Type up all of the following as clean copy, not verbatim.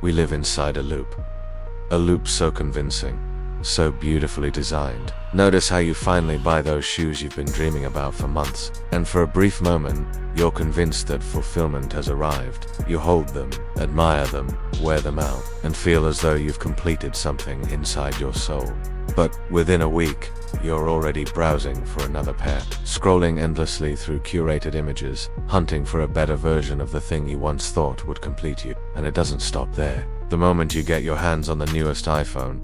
We live inside a loop. A loop so convincing, so beautifully designed. Notice how you finally buy those shoes you've been dreaming about for months, and for a brief moment, you're convinced that fulfillment has arrived. You hold them, admire them, wear them out, and feel as though you've completed something inside your soul. But within a week, you're already browsing for another pair, scrolling endlessly through curated images, hunting for a better version of the thing you once thought would complete you. And it doesn't stop there. The moment you get your hands on the newest iPhone,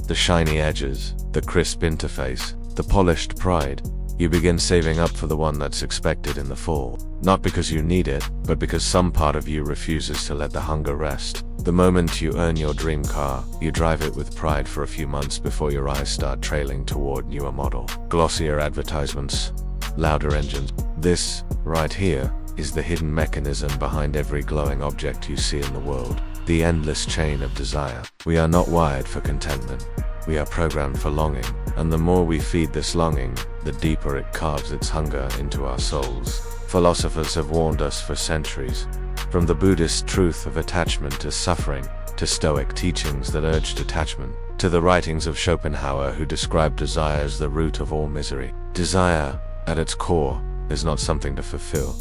the shiny edges, the crisp interface, the polished pride, you begin saving up for the one that's expected in the fall. Not because you need it, but because some part of you refuses to let the hunger rest. The moment you earn your dream car, you drive it with pride for a few months before your eyes start trailing toward newer model. Glossier advertisements, louder engines. This, right here, is the hidden mechanism behind every glowing object you see in the world. The endless chain of desire. We are not wired for contentment. We are programmed for longing, and the more we feed this longing, the deeper it carves its hunger into our souls. Philosophers have warned us for centuries, from the Buddhist truth of attachment to suffering, to stoic teachings that urge detachment, to the writings of Schopenhauer who describe desire as the root of all misery. Desire, at its core, is not something to fulfill.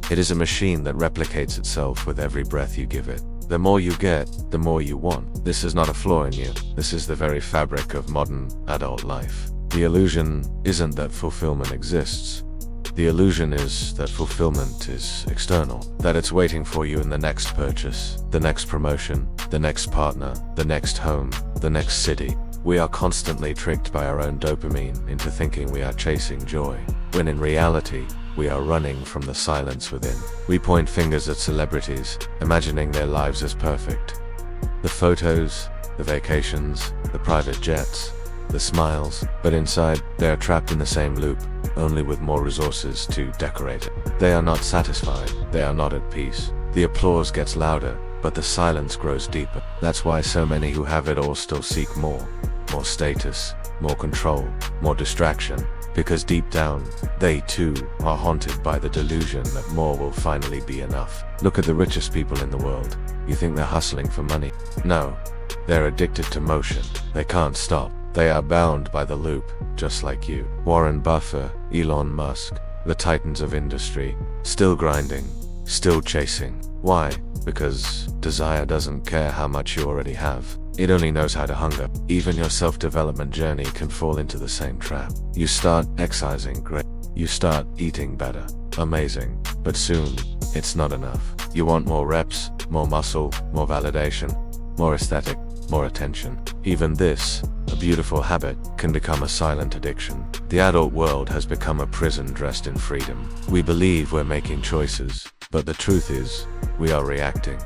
It is a machine that replicates itself with every breath you give it. The more you get, the more you want. This is not a flaw in you. This is the very fabric of modern adult life. The illusion isn't that fulfillment exists. The illusion is that fulfillment is external, that it's waiting for you in the next purchase, the next promotion, the next partner, the next home, the next city. We are constantly tricked by our own dopamine into thinking we are chasing joy, when in reality, we are running from the silence within. We point fingers at celebrities, imagining their lives as perfect. The photos, the vacations, the private jets, the smiles, but inside, they are trapped in the same loop, only with more resources to decorate it. They are not satisfied, they are not at peace. The applause gets louder, but the silence grows deeper. That's why so many who have it all still seek more status, more control, more distraction. Because deep down, they too are haunted by the delusion that more will finally be enough. Look at the richest people in the world. You think they're hustling for money? No, they're addicted to motion. They can't stop. They are bound by the loop, just like you. Warren Buffett, Elon Musk, the titans of industry, still grinding, still chasing. Why? Because desire doesn't care how much you already have. It only knows how to hunger. Even your self-development journey can fall into the same trap. You start exercising great. You start eating better. Amazing. But soon, it's not enough. You want more reps, more muscle, more validation, more aesthetic, more attention. Even this, a beautiful habit, can become a silent addiction. The adult world has become a prison dressed in freedom. We believe we're making choices, but the truth is, we are reacting.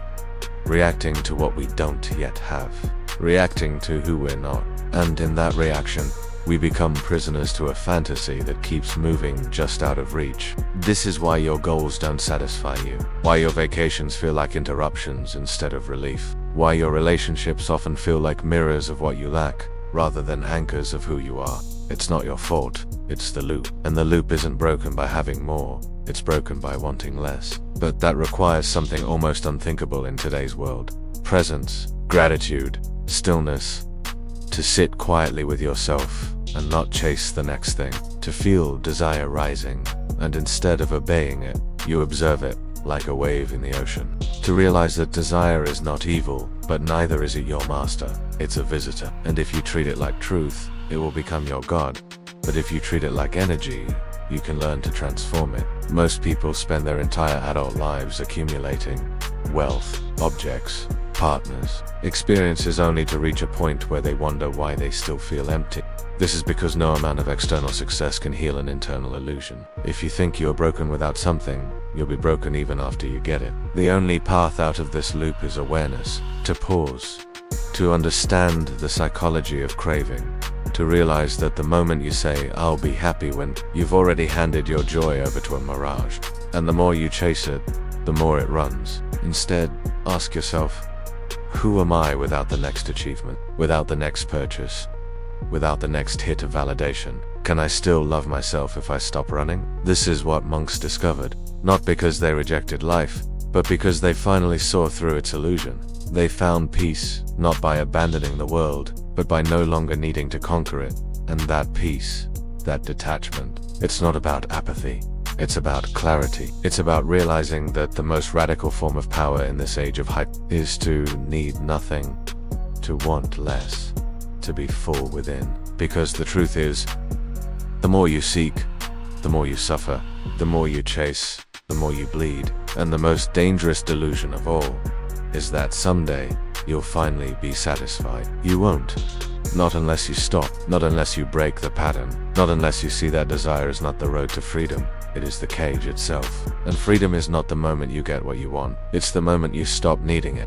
Reacting to what we don't yet have. Reacting to who we're not. And in that reaction, we become prisoners to a fantasy that keeps moving just out of reach. This is why your goals don't satisfy you. Why your vacations feel like interruptions instead of relief. Why your relationships often feel like mirrors of what you lack, rather than anchors of who you are. It's not your fault, it's the loop. And the loop isn't broken by having more, it's broken by wanting less. But that requires something almost unthinkable in today's world. Presence, gratitude, stillness. To sit quietly with yourself and not chase the next thing. To feel desire rising, and instead of obeying it, you observe it, like a wave in the ocean. To realize that desire is not evil, but neither is it your master. It's a visitor. And if you treat it like truth, it will become your god. But if you treat it like energy, you can learn to transform it. Most people spend their entire adult lives accumulating wealth, objects, partners, experiences only to reach a point where they wonder why they still feel empty. This is because no amount of external success can heal an internal illusion. If you think you are broken without something, you'll be broken even after you get it. The only path out of this loop is awareness, to pause, to understand the psychology of craving, to realize that the moment you say, "I'll be happy when," you've already handed your joy over to a mirage. And the more you chase it, the more it runs. Instead, ask yourself, who am I without the next achievement, without the next purchase, without the next hit of validation? Can I still love myself if I stop running? This is what monks discovered, not because they rejected life, but because they finally saw through its illusion. They found peace, not by abandoning the world, but by no longer needing to conquer it. And that peace, that detachment, it's not about apathy. It's about clarity. It's about realizing that the most radical form of power in this age of hype is to need nothing, to want less, to be full within. Because the truth is, the more you seek, the more you suffer, the more you chase, the more you bleed. And the most dangerous delusion of all is that someday you'll finally be satisfied. You won't. Not unless you stop, not unless you break the pattern, not unless you see that desire is not the road to freedom. It is the cage itself. And freedom is not the moment you get what you want. It's the moment you stop needing it.